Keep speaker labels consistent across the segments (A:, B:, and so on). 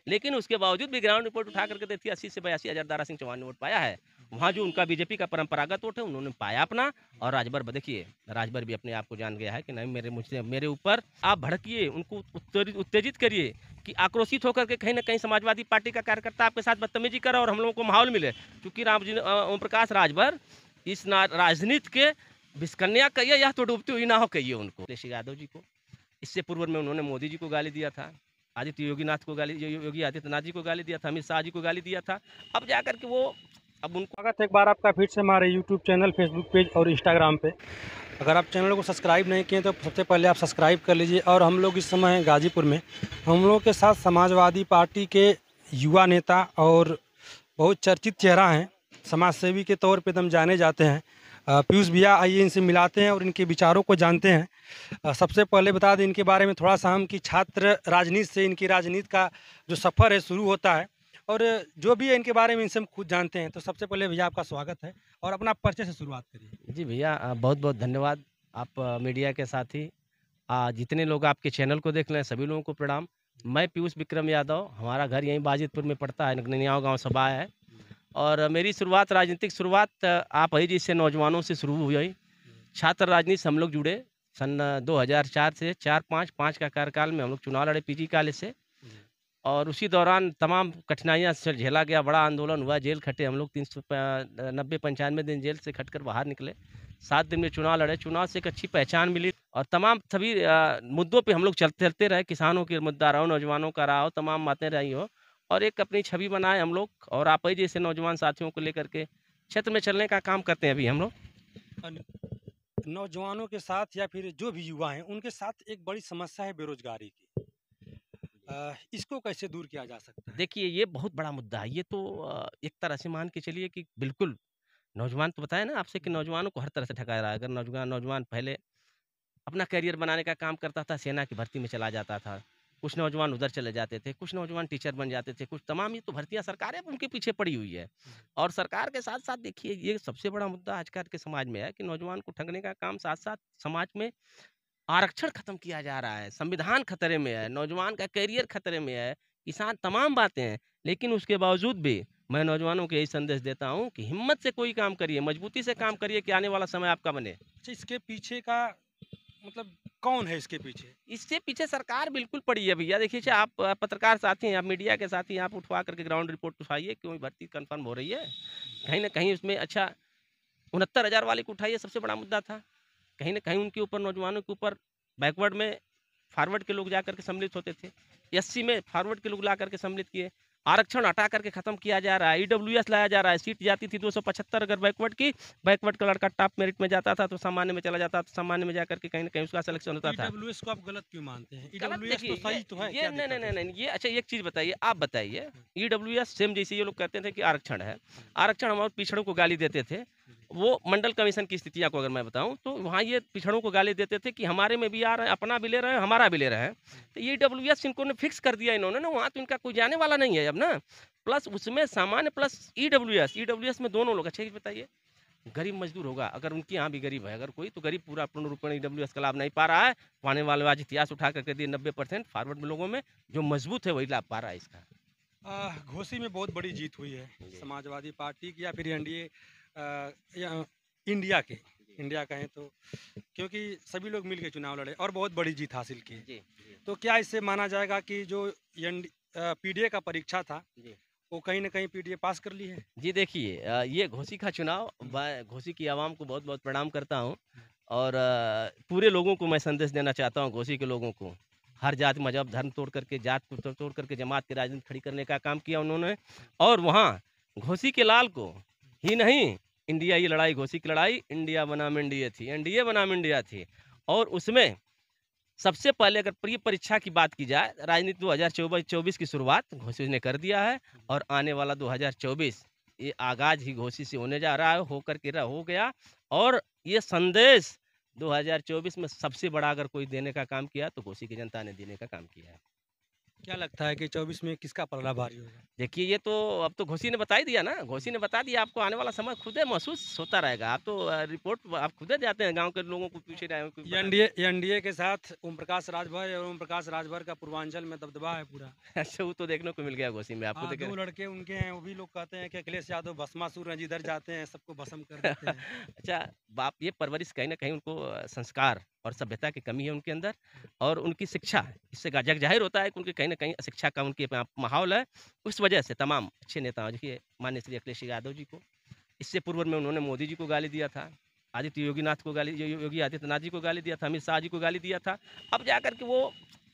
A: लेकिन उसके बावजूद भी ग्राउंड रिपोर्ट उठा करके देखिए 80 से 82 हज़ार दारा सिंह चौहान ने वोट पाया है। वहाँ जो उनका बीजेपी का परंपरागत वोट है उन्होंने पाया अपना। और राजभर देखिए, राजभर भी अपने आप को जान गया है कि नहीं, मेरे ऊपर आप भड़किए, उनको उत्तेजित करिए कि आक्रोशित होकर के कहीं ना कहीं समाजवादी पार्टी का कार्यकर्ता आपके साथ बदतमीजी करे और हम लोगों को माहौल मिले। क्योंकि ओम प्रकाश राजभर इस राजनीति के विस्कन्या कहिए या तो डूबती हुई ना हो कहिए उनको। अखिलेश यादव जी को इससे पूर्व में उन्होंने मोदी जी को गाली दिया था, आदित्य योगीनाथ को गाली, योगी आदित्यनाथ जी को गाली दिया था, अमित शाह जी को गाली दिया था। अब जाकर के वो अब उनको
B: स्वागत है एक बार आपका फिर से हमारे यूट्यूब चैनल, फेसबुक पेज और इंस्टाग्राम पे। अगर आप चैनल को सब्सक्राइब नहीं किए तो सबसे पहले आप सब्सक्राइब कर लीजिए। और हम लोग इस समय हैं गाजीपुर में। हम लोग के साथ समाजवादी पार्टी के युवा नेता और बहुत चर्चित चेहरा हैं, समाज सेवी के तौर पे एकदम जाने जाते हैं, पीयूष भैया। आइए इनसे मिलाते हैं और इनके विचारों को जानते हैं। सबसे पहले बता दें इनके बारे में थोड़ा सा हम कि छात्र राजनीति से इनकी राजनीति का जो सफ़र है शुरू होता है, और जो भी है इनके बारे में इनसे हम खुद जानते हैं। तो सबसे पहले भैया आपका स्वागत है और अपना परिचय से शुरुआत करिए।
A: जी भैया, बहुत बहुत धन्यवाद। आप मीडिया के साथी जितने लोग आपके चैनल को देख रहे हैं सभी लोगों को प्रणाम। मैं पीयूष विक्रम यादव, हमारा घर यहीं बाजितपुर में पड़ता है, नगनियाव गांव सभा है। और मेरी शुरुआत, राजनीतिक शुरुआत आप ही जिससे नौजवानों से शुरू हुई। छात्र राजनीति से हम लोग जुड़े सन 2004 से 4-5 का कार्यकाल में हम लोग चुनाव लड़े पीजी कॉलेज से। और उसी दौरान तमाम कठिनाइयाँ से झेला गया, बड़ा आंदोलन हुआ, जेल खटे हम लोग 390-95 दिन जेल से खटकर बाहर निकले। 7 दिन में चुनाव लड़े, चुनाव से एक अच्छी पहचान मिली और तमाम सभी मुद्दों पे हम लोग चलते रहे। किसानों के मुद्दा रहा हो, नौजवानों का रहा हो, तमाम बातें रही हो और एक अपनी छवि बनाए हम लोग। और आप ही जैसे नौजवान साथियों को लेकर के क्षेत्र में चलने का काम करते हैं अभी हम लोग।
B: नौजवानों के साथ या फिर जो भी युवा हैं उनके साथ एक बड़ी समस्या है बेरोजगारी की। इसको कैसे दूर किया जा सकता है?
A: देखिए, ये बहुत बड़ा मुद्दा है। ये तो एक तरह से मान के चलिए कि बिल्कुल नौजवान, तो बताया ना आपसे कि नौजवानों को हर तरह से ठगा रहा है। अगर नौजवान पहले अपना करियर बनाने का काम करता था, सेना की भर्ती में चला जाता था। कुछ नौजवान उधर चले जाते थे, कुछ नौजवान टीचर बन जाते थे, कुछ तमाम ये तो भर्तियाँ सरकारें उनके पीछे पड़ी हुई है। और सरकार के साथ-साथ देखिए, ये सबसे बड़ा मुद्दा आजकल के समाज में है कि नौजवान को ठगने का काम साथ-साथ समाज में आरक्षण खत्म किया जा रहा है, संविधान खतरे में है, नौजवान का करियर खतरे में है, किसान, तमाम बातें हैं। लेकिन उसके बावजूद भी मैं नौजवानों को यही संदेश देता हूँ कि हिम्मत से कोई काम करिए, मजबूती से काम
B: अच्छा,
A: करिए कि आने वाला समय आपका बने।
B: अच्छा, इसके पीछे का मतलब कौन है इसके पीछे?
A: इससे पीछे सरकार बिल्कुल पड़ी है भैया। देखिए, चाहे आप पत्रकार साथी हैं, आप मीडिया के साथी हैं, आप उठवा करके ग्राउंड रिपोर्ट उठाइए, क्यों भर्ती कन्फर्म हो रही है। कहीं न कहीं उसमें अच्छा 69,000 वाले को उठाइए, सबसे बड़ा मुद्दा था। कहीं न कहीं उनके ऊपर, नौजवानों के ऊपर बैकवर्ड में फॉरवर्ड के लोग जाकर के सम्मिलित होते थे। एससी में फॉरवर्ड के लोग ला करके सम्मिलित किए। आरक्षण हटा करके खत्म किया जा रहा है, ईडब्ल्यूएस लाया जा रहा है। सीट जाती थी 275, अगर बैकवर्ड की, बैकवर्ड का लड़का टॉप मेरिट में जाता था तो सामान्य में चला जाता था, सामान्य में जाकर के कहीं न कहीं उसका सिलेक्शन होता था।
B: ईडब्ल्यूएस को आप गलत क्यों मानते हैं?
A: गलत
B: ईडब्ल्यूएस तो
A: देखिए,
B: सही तो है,
A: ये
B: क्या
A: नहीं, नहीं,
B: दिक्कत है
A: नहीं,
B: इसमें?
A: नहीं, ये अच्छा, एक चीज़ बताइए, आप बताइए, ईडब्ल्यूएस सेम जैसे ये लोग कहते थे कि आरक्षण है। आरक्षण हम और पिछड़ों को गाली देते थे। वो मंडल कमीशन की स्थितियाँ को अगर मैं बताऊँ तो वहाँ ये पिछड़ों को गाली देते थे कि हमारे में भी आ रहे हैं, अपना भी ले रहे हैं, हमारा भी ले रहे हैं। तो ईडब्ल्यूएस इनको ने फिक्स कर दिया इन्होंने ना, वहाँ तो इनका कोई जाने वाला नहीं है अब ना। प्लस उसमें सामान्य प्लस ईडब्ल्यूएस, ईडब्ल्यूएस में दोनों लोग। अच्छा ये बताइए, गरीब मजदूर होगा, अगर उनके यहाँ भी गरीब है, अगर कोई, तो गरीब पूरा पूर्ण रूप में ईडब्ल्यूएस का लाभ नहीं पा रहा है। आने वाले आज इतिहास उठा करके दिए 90% फॉरवर्ड में लोगों में जो मजबूत है वही लाभ पा रहा है इसका।
B: घोसी में बहुत बड़ी जीत हुई है
A: जी,
B: समाजवादी पार्टी की या फिर एनडीए, या इंडिया के, इंडिया कहें तो, क्योंकि सभी लोग मिलकर चुनाव लड़े और बहुत बड़ी जीत हासिल की।
A: जी, जी,
B: तो क्या इससे माना जाएगा कि जो पीडीए का परीक्षा था
A: जी।
B: वो कहीं ना कहीं पीडीए पास कर ली है?
A: जी देखिए, ये घोसी का चुनाव, मैं घोसी की आवाम को बहुत बहुत प्रणाम करता हूँ। और पूरे लोगों को मैं संदेश देना चाहता हूँ, घोसी के लोगों को। हर जात मजहब धर्म तोड़ करके, जात को तोड़ करके जमात की राजनीति खड़ी करने का काम किया उन्होंने। और वहाँ घोसी के लाल को ही नहीं, इंडिया, ये लड़ाई, घोसी की लड़ाई इंडिया बनाम इंडिया थी, एनडीए बनाम इंडिया थी। और उसमें सबसे पहले अगर प्री परीक्षा की बात की जाए, राजनीति 2024 की शुरुआत घोसी ने कर दिया है। और आने वाला 2024 ये आगाज ही घोसी से होने जा रहा है, होकर के हो गया। और ये संदेश 2024 में सबसे बड़ा अगर कोई देने का काम किया तो घोसी की जनता ने देने का काम किया है।
B: क्या लगता है कि 24 में किसका पलड़ा भारी होगा?
A: देखिए, ये तो अब तो घोसी ने बता ही दिया ना, घोसी ने बता दिया आपको आने वाला समय खुद ही महसूस होता रहेगा। आप तो रिपोर्ट आप खुद ही जाते हैं, गाँव के लोगों को पूछे रहे हो कोई बता
B: एनडीए के साथ ओम प्रकाश राजभर और ओम प्रकाश राजभर का पूर्वांचल में दबदबा है पूरा।
A: अच्छा, वो तो देखने को मिल गया घोसी में आपको
B: हाँ,
A: देखे
B: 2 लड़के उनके हैं, वो भी लोग कहते हैं कि अखिलेश यादव भस्मासुर हैं, जिधर जाते हैं सबको भस्म कर देते हैं।
A: अच्छा, बाप ये परवरिश कहीं न कहीं उनको संस्कार और सभ्यता की कमी है उनके अंदर और उनकी शिक्षा इससे जग ज़ाहिर होता है कि उनके कहीं न कहीं अशिक्षा का उनके माहौल है। उस वजह से तमाम अच्छे नेता देखिए माननीय श्री अखिलेश यादव जी को, इससे पूर्व में उन्होंने मोदी जी को गाली दिया था, आदित्य योगीनाथ को गाली योगी आदित्यनाथ जी को गाली दिया था, अमित शाह जी को गाली दिया था। अब जाकर के वो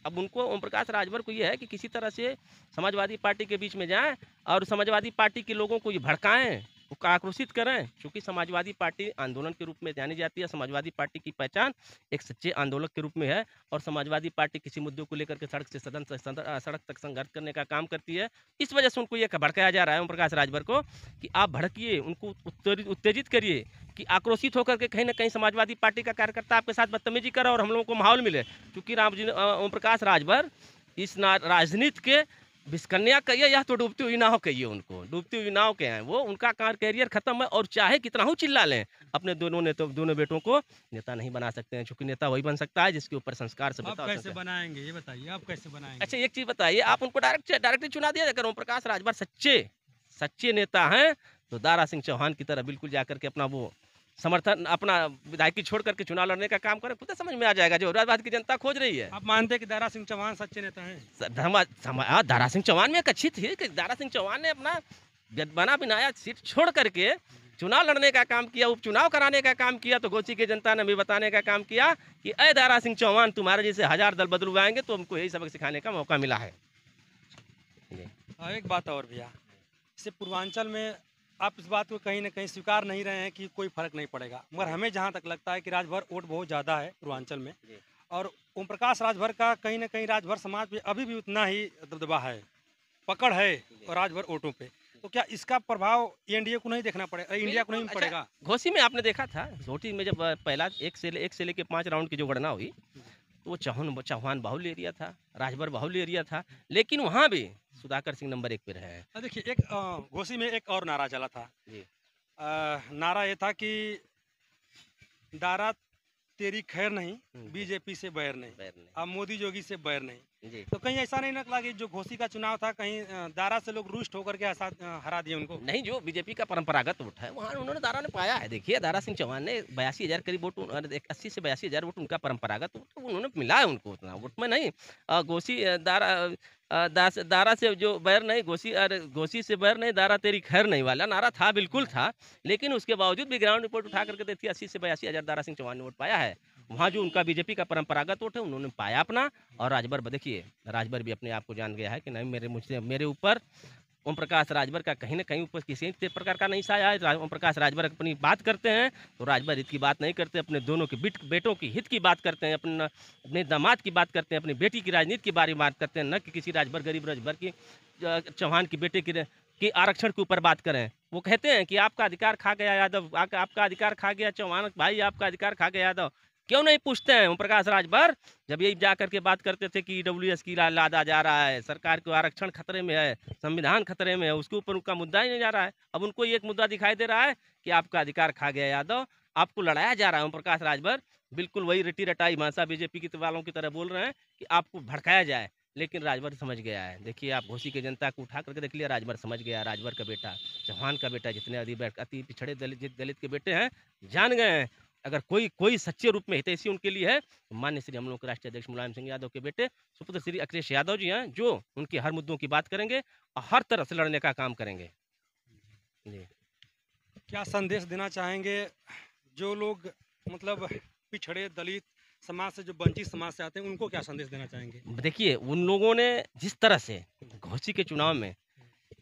A: अब उनको ओम प्रकाश राजभर को ये है कि किसी तरह से समाजवादी पार्टी के बीच में जाएँ और समाजवादी पार्टी के लोगों को ये भड़काएँ, वो आक्रोशित करें। चूँकि समाजवादी पार्टी आंदोलन के रूप में जानी जाती है, समाजवादी पार्टी की पहचान एक सच्चे आंदोलक के रूप में है और समाजवादी पार्टी किसी मुद्दों को लेकर के सड़क तक संघर्ष करने का काम करती है। इस वजह से उनको ये भड़काया जा रहा है ओम प्रकाश राजभर को कि आप भड़किए, उनको उत्तेजित करिए कि आक्रोशित होकर के कहीं न कहीं समाजवादी पार्टी का कार्यकर्ता आपके साथ बदतमीजी करे और हम लोगों को माहौल मिले। चूँकि ओम प्रकाश राजभर इस राजनीति के विस्कन्या कहिए या तो डूबती हुई नाव कहिए उनको, डूबती हुई नाव के हैं वो, उनका कैरियर खत्म है और चाहे कितना ही चिल्ला लें, अपने दोनों बेटों को नेता नहीं बना सकते हैं, क्योंकि नेता वही बन सकता है जिसके ऊपर संस्कार
B: आप
A: सभ्यता
B: कैसे बनाएँगे ये बताइए, आप कैसे बनाएँगे?
A: अच्छा, एक चीज़ बताइए, आप उनको डायरेक्टली चुना दिया अगर ओम प्रकाश राजभर सच्चे नेता हैं, तो दारा सिंह चौहान की तरह बिल्कुल जाकर के अपना वो समर्थन अपना विधायकी छोड़ करके चुनाव लड़ने का काम करें, खुद समझ में आ जाएगा जो राज्यवाद की जनता खोज रही है।
B: आप मानते हैं कि दारा सिंह चौहान सच्चे नेता हैं?
A: दारा सिंह चौहान में एक अच्छी थी कि दारा सिंह चौहान ने अपना बना बनाया सीट छोड़ करके चुनाव लड़ने का काम किया, उपचुनाव कराने का काम किया, तो घोसी की जनता ने भी बताने का काम किया कि अय दारा सिंह चौहान तुम्हारे जैसे 1000 दल बदलू आएंगे तो हमको यही सबक सिखाने का मौका मिला है।
B: एक बात और भैया, जैसे पूर्वांचल में आप इस बात को कहीं न कहीं स्वीकार नहीं रहे हैं कि कोई फ़र्क नहीं पड़ेगा, मगर हमें जहाँ तक लगता है कि राजभर वोट बहुत ज़्यादा है पूर्वांचल में और ओम प्रकाश राजभर का कहीं न कहीं राजभर समाज पे अभी भी उतना ही दबदबा है, पकड़ है और राजभर वोटों पे। तो क्या इसका प्रभाव एनडीए को नहीं देखना पड़ेगा, इंडिया को नहीं
A: बिल्कुल,
B: पड़ेगा?
A: अच्छा, घोसी में आपने देखा था, घोसी में जब पहला 1 से लेके 5 राउंड की जो गणना हुई, तो वो चौहान बाहुल्य एरिया था, राजभर बाहुल्य एरिया था, लेकिन वहाँ भी सुधाकर सिंह नंबर 1 पे रहे हैं।
B: देखिए एक घोसी में एक और नारा चला था।
A: जी।
B: नारा ये था कि दारा तेरी खैर नहीं,
A: हुँ,
B: बीजेपी से बैर नहीं,
A: बैर नहीं।
B: अब मोदी जोगी से बैर नहीं।
A: जी।
B: तो कहीं ऐसा नहीं निकला कि जो घोसी का चुनाव था कहीं दारा से लोग रुष्ट होकर के हरा दिए उनको?
A: नहीं, जो बीजेपी का परंपरागत वोट है, वहाँ उन्होंने दारा ने पाया है। देखिए, दारा सिंह चौहान ने 82,000 करीब वोट 80 से 82,000 वोट उनका परंपरागत वोट उन्होंने मिला है उनको उतना वोट में नहीं। घोसी दारा से जो बैर नहीं, घोसी से बैर नहीं, दारा तेरी खैर नहीं वाला नारा था, बिल्कुल था। लेकिन उसके बावजूद भी ग्राउंड रिपोर्ट उठा करके देखिए 80 से 82,000 दारा सिंह चौहान ने वोट पाया है। वहाँ जो उनका बीजेपी का परंपरागत वोट है, उन्होंने पाया अपना और राजभर देखिए, राजभर भी अपने आप को जान गया है कि नहीं मेरे ऊपर ओम प्रकाश राजभर का कहीं न कहीं ऊपर किसी प्रकार का नहीं साया है। ओम प्रकाश राजभर अपनी बात करते हैं, तो राजभर हित की बात नहीं करते, अपने दोनों के बेटों की हित की बात करते हैं, अपने दामाद की बात करते हैं, अपनी बेटी की राजनीति के बारे में बात करते हैं, न कि किसी राजभर गरीब राजभर की चौहान की बेटे की आरक्षण के ऊपर बात करें। वो कहते हैं कि आपका अधिकार खा गया यादव, आपका अधिकार खा गया चौहान भाई, आपका अधिकार खा गया यादव। क्यों नहीं पूछते हैं ओम प्रकाश राजभर? जब यही जा करके बात करते थे कि ईडब्ल्यूएस की लादा जा रहा है, सरकार को आरक्षण खतरे में है, संविधान खतरे में है, उसके ऊपर उनका मुद्दा ही नहीं जा रहा है। अब उनको एक मुद्दा दिखाई दे रहा है कि आपका अधिकार खा गया यादव, आपको लड़ाया जा रहा है। ओम प्रकाश राजभर बिल्कुल वही रटी रटाई भाषा बीजेपी के वालों की तरह बोल रहे हैं कि आपको भड़काया जाए, लेकिन राजभर समझ गया है। देखिए, आप घोसी की जनता को उठा करके देख लिया, राजभर समझ गया। राजभर का बेटा, चौहान का बेटा, जितने अति पिछड़े दलित के बेटे हैं, जान गए हैं अगर कोई सच्चे रूप में हितैषी उनके लिए है, तो माननीय श्री हम लोग के राष्ट्रीय अध्यक्ष मुलायम सिंह यादव के बेटे सुपुत्र श्री अखिलेश यादव जी हैं, जो उनके हर मुद्दों की बात करेंगे और हर तरह से लड़ने का काम करेंगे। जी।
B: क्या संदेश देना चाहेंगे जो लोग मतलब पिछड़े दलित समाज से, जो वंचित समाज से आते हैं, उनको क्या संदेश देना चाहेंगे?
A: देखिए, उन लोगों ने जिस तरह से घोसी के चुनाव में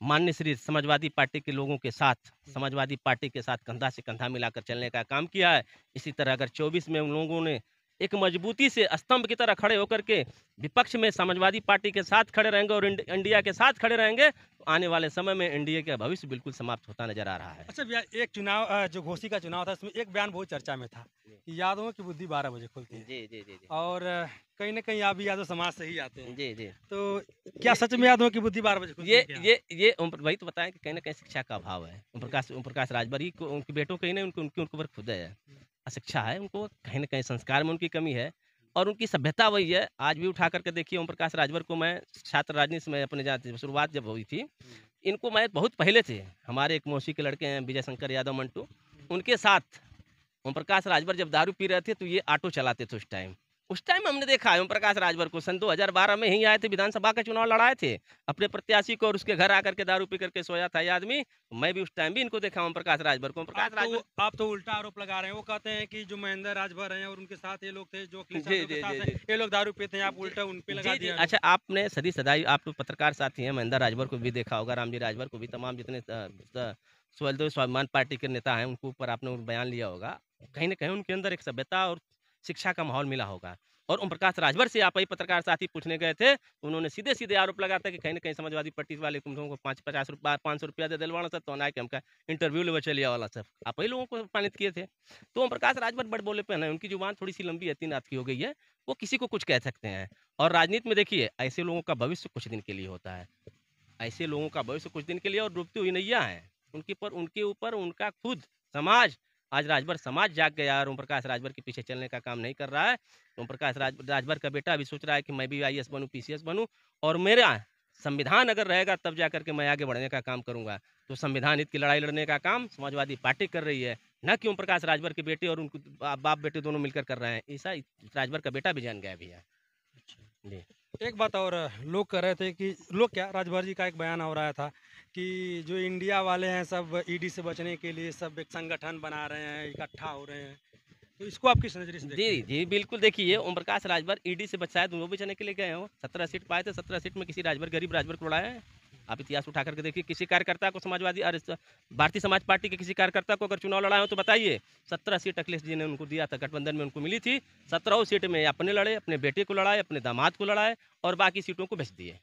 A: माननीय श्री समाजवादी पार्टी के लोगों के साथ, समाजवादी पार्टी के साथ कंधा से कंधा मिलाकर चलने का काम किया है, इसी तरह अगर 24 में उन लोगों ने एक मजबूती से स्तंभ की तरह खड़े होकर के विपक्ष में समाजवादी पार्टी के साथ खड़े रहेंगे और इंडिया के साथ खड़े रहेंगे, तो आने वाले समय में एनडीए का भविष्य बिल्कुल समाप्त होता नजर आ रहा है।
B: अच्छा भैया, एक चुनाव जो घोसी का चुनाव था, उसमें एक बयान बहुत चर्चा में था कि यादवों की बुद्धि 12 बजे खुलती है।
A: जी जी जी जी
B: और कहीं ना कहीं आप भी यादव समाज से ही आते हैं,
A: जी जी
B: तो क्या सच में यादवों की बुद्धि 12 बजे खुलती है क्या?
A: ये वही तो बताएं कि कहीं ना कहीं शिक्षा का अभाव है। ओम प्रकाश राजभर ही को उनके बेटों के ही नहीं, उनके उनके ऊपर खुद है अशिक्षा है, उनको कहीं ना कहीं संस्कार में उनकी कमी है और उनकी सभ्यता वही है। आज भी उठा करके देखिए, ओम प्रकाश राजभर को मैं छात्र राजनीति में अपने जाति शुरुआत जब हुई थी, इनको मैं बहुत पहले थे, हमारे एक मौसी के लड़के हैं विजय शंकर यादव मंटू, उनके साथ ओम प्रकाश राजभर जब दारू पी रहे थे तो ये ऑटो चलाते थे उस टाइम हमने देखा है ओम प्रकाश राजभर को। सन 2012 में ही आए थे, विधानसभा का चुनाव लड़ाए थे अपने प्रत्याशी को और उसके घर आकर के दारू पी करके सोया था ये आदमी। मैं भी उस टाइम भी इनको देखा ओम प्रकाश राजभर को। ओम प्रकाश राजभर
B: आप तो उल्टा आरोप लगा रहे हैं। वो कहते हैं कि जो महेंद्र राजभर हैं और उनके साथ ये लोग थे, जो अखिलेश
A: जी
B: यादव के
A: जी
B: साथ
A: जी
B: हैं,
A: जी
B: ये लोग दारू पीते हैं, आप उल्टा उन पे लगा
A: जी जी
B: दिया।
A: अच्छा, आपने सदी सदाई आप तो पत्रकार साथी हैं, महेंद्र राजभर को भी देखा होगा, रामजी राजभर को भी, तमाम जितने स्वाभिमान पार्टी के नेता हैं उनके ऊपर आपने बयान लिया होगा। कहीं ना कहीं उनके अंदर एक सभ्यता और शिक्षा का माहौल मिला होगा। और ओम प्रकाश राजभर से आप ही पत्रकार साथी पूछने गए थे, उन्होंने सीधे सीधे आरोप लगाया था कि कहीं ना कहीं समाजवादी पार्टी वाले तुम लोगों को 500 रुपया दे दिलवाना सर, तो ना कि हमका इंटरव्यू लेवे चलिए वाला सर, आप ही लोगों को अपमानित किए थे। तो ओम प्रकाश राजभर बड़ बोले पे ना, उनकी जुबान थोड़ी सी लंबी है, 3 रात की हो गई है, वो किसी को कुछ कह सकते हैं। और राजनीति में देखिए, ऐसे लोगों का भविष्य कुछ दिन के लिए होता है, ऐसे लोगों का भविष्य कुछ दिन के लिए और डूबती हुई नैया है उनके ऊपर उनका खुद समाज, आज राजभर समाज जाग गया और ओम प्रकाश राजभर के पीछे चलने का काम नहीं कर रहा है। ओम प्रकाश राजभर का बेटा अभी सोच रहा है कि मैं भी आईएएस बनूं, पीसीएस बनूं और मेरा संविधान अगर रहेगा तब जा करके मैं आगे बढ़ने का काम करूंगा। तो संविधान हित की लड़ाई लड़ने का काम समाजवादी पार्टी कर रही है, न कि ओम प्रकाश राजभर के बेटे और उनको बाप बेटे दोनों मिलकर कर रहे हैं। ऐसा राजभर का बेटा भी जान गया भी है जी।
B: एक बात और, लोग कह रहे थे कि लोग क्या, राजभर जी का एक बयान हो रहा था कि जो इंडिया वाले हैं सब ईडी से बचने के लिए सब एक संगठन बना रहे हैं, इकट्ठा हो रहे हैं, तो इसको आप किस नजरिए से देखते
A: जी
B: हैं?
A: जी बिल्कुल, देखिए ओम प्रकाश राजभर ईडी से बचाए वो बचाने के लिए गए हो, 17 सीट पाए थे, 17 सीट में किसी राजभर गरीब राजभर को उड़ाया है? आप इतिहास उठा करके देखिए, किसी कार्यकर्ता को समाजवादी और भारतीय समाज पार्टी के किसी कार्यकर्ता को अगर चुनाव लड़ाए हो तो बताइए। 17 सीट अखिलेश जी ने उनको दिया था, गठबंधन में उनको मिली थी, 17 सीट में अपने लड़े, अपने बेटे को लड़ाए, अपने दामाद को लड़ाए और बाकी सीटों को बेच दिए,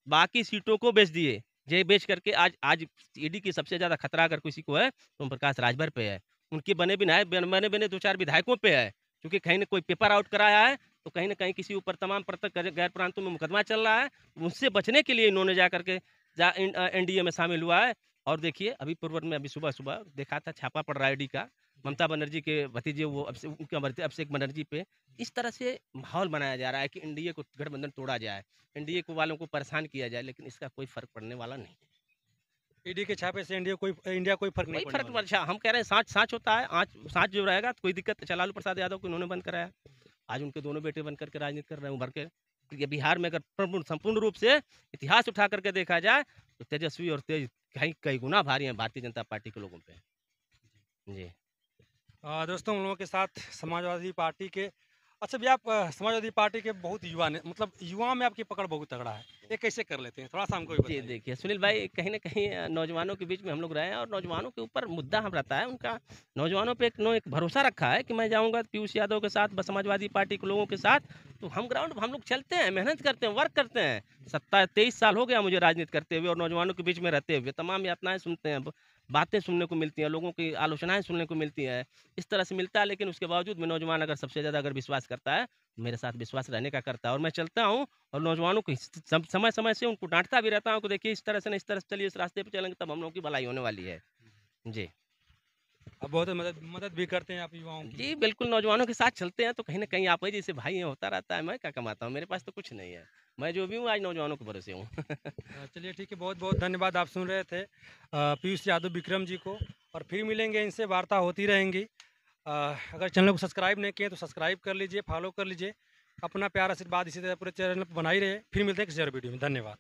A: बाकी सीटों को बेच दिए। ये बेच करके आज आज ईडी की सबसे ज़्यादा खतरा अगर किसी को है तो ओम प्रकाश राजभर पे है, उनके बने बने 2-4 विधायकों पे है, क्योंकि कहीं ना कोई पेपर आउट कराया है तो कहीं ना कहीं किसी ऊपर तमाम गैर प्रांतों में मुकदमा चल रहा है, उससे बचने के लिए इन्होंने जा करके एनडीए में शामिल हुआ है। और देखिए अभी पूर्व में अभी सुबह सुबह देखा था, छापा पड़ रहा है ईडी का, ममता बनर्जी के भतीजे वो अभिषेक बनर्जी पे। इस तरह से माहौल बनाया जा रहा है कि एनडीए को गठबंधन तोड़ा जाए, एनडीए को वालों को परेशान किया जाए, लेकिन इसका कोई फर्क पड़ने वाला नहीं है।
B: ईडी के छापे से इंडिया कोई फर्क नहीं
A: कोई
B: पड़ने
A: फर्क
B: वाला।
A: अच्छा, हम कह रहे हैं साँच साँच होता है, आँच साँच जो रहेगा तो कोई दिक्कत है। लालू प्रसाद यादव को इन्होंने बंद कराया, आज उनके दोनों बेटे बन करके राजनीति कर रहे हैं उभर के। ये बिहार में अगर संपूर्ण रूप से इतिहास उठा करके देखा जाए तो तेजस्वी और तेज कई कई गुना भारी हैं भारतीय जनता पार्टी के लोगों पे जी।
B: दोस्तों, हम लोगों के साथ समाजवादी पार्टी के, अच्छा भैया, आप समाजवादी पार्टी के बहुत युवा ने, मतलब युवाओं में आपकी पकड़ बहुत तगड़ा है, ये कैसे कर लेते हैं, थोड़ा सा हमको भी
A: जी,
B: बताइए।
A: देखिए सुनील भाई, कहीं न कहीं नौजवानों के बीच में हम लोग रहे हैं और नौजवानों के ऊपर मुद्दा हम रहता है उनका, नौजवानों पे एक भरोसा रखा है कि मैं जाऊँगा पीयूष यादव के साथ, समाजवादी पार्टी के लोगों के साथ, तो हम ग्राउंड हम लोग चलते हैं, मेहनत करते हैं, वर्क करते हैं। 23 साल हो गया मुझे राजनीति करते हुए और नौजवानों के बीच में रहते हुए, तमाम यातनाएँ सुनते हैं, बातें सुनने को मिलती हैं, लोगों की आलोचनाएँ सुनने को मिलती हैं, इस तरह से मिलता है। लेकिन उसके बावजूद में नौजवान अगर सबसे ज़्यादा अगर विश्वास करता है, मेरे साथ विश्वास रहने का करता है और मैं चलता हूँ और नौजवानों को समय समय से उनको डांटता भी रहता हूँ कि देखिए इस तरह से नहीं, इस तरह से चलिए, इस रास्ते पे चलेंगे तब हम लोगों की भलाई होने वाली है जी।
B: अब बहुत मदद भी करते हैं आप युवाओं की।
A: जी बिल्कुल, नौजवानों के साथ चलते हैं तो कहीं ना कहीं आप ही जैसे भाई हैं होता रहता है। मैं क्या कमाता हूँ, मेरे पास तो कुछ नहीं है, मैं जो भी हूँ आज नौजवानों के भरोसे हूँ
B: चलिए ठीक है, बहुत बहुत धन्यवाद। आप सुन रहे थे पीयूष यादव विक्रम जी को, और फिर मिलेंगे, इनसे वार्ता होती रहेंगी। अगर चैनल को सब्सक्राइब नहीं किए तो सब्सक्राइब कर लीजिए, फॉलो कर लीजिए, अपना प्यार आशीर्वाद इसी तरह पूरे चैनल पर बनाई रहे। फिर मिलते हैं किसी और वीडियो में, धन्यवाद।